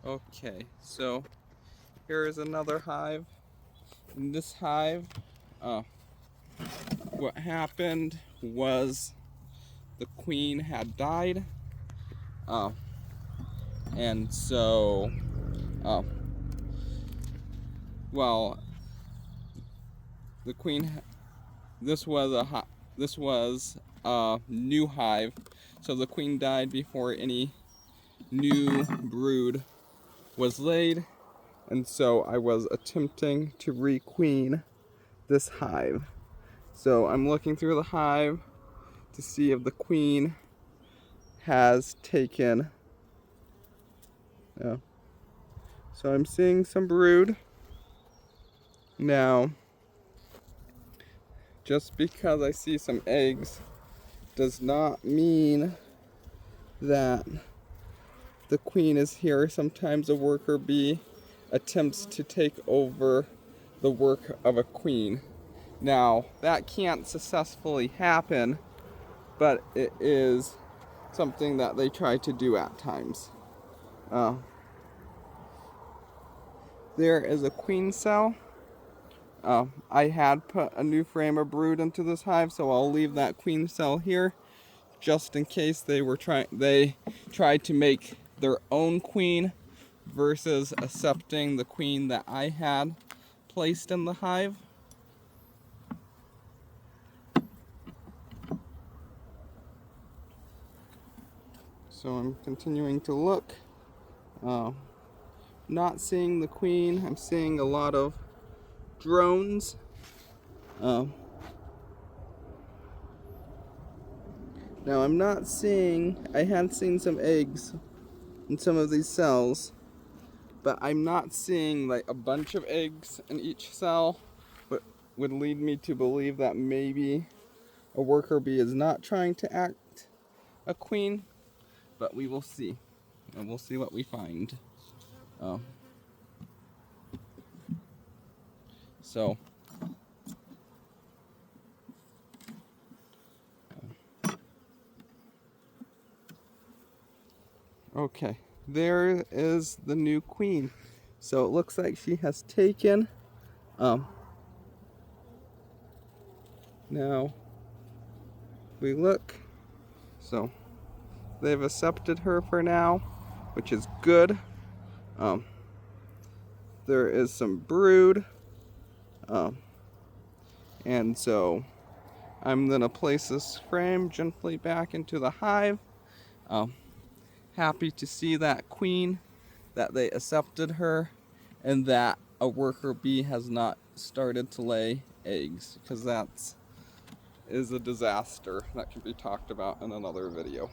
Okay, so here is another hive. In this hive, what happened was the queen had died, uh, and so, uh, well, the queen. This was a new hive, so the queen died before any new brood was laid, and so I was attempting to requeen this hive. So I'm looking through the hive to see if the queen has taken. Oh. So I'm seeing some brood. Now, just because I see some eggs does not mean that the queen is here. Sometimes a worker bee attempts to take over the work of a queen. Now, that can't successfully happen, but it is something that they try to do at times. There is a queen cell. I had put a new frame of brood into this hive, so I'll leave that queen cell here just in case they tried to make their own queen versus accepting the queen that I had placed in the hive. So I'm continuing to look. Not seeing the queen. I'm seeing a lot of drones. Now I'm not seeing, I had seen some eggs in some of these cells, but I'm not seeing like a bunch of eggs in each cell, but would lead me to believe that maybe a worker bee is not trying to act a queen, but we will see, and we'll see what we find. So okay, there is the new queen. So it looks like she has taken. Now we look. So they've accepted her for now, which is good. There is some brood, and so I'm gonna place this frame gently back into the hive. Happy to see that queen, that they accepted her, and that a worker bee has not started to lay eggs, because that is a disaster that can be talked about in another video.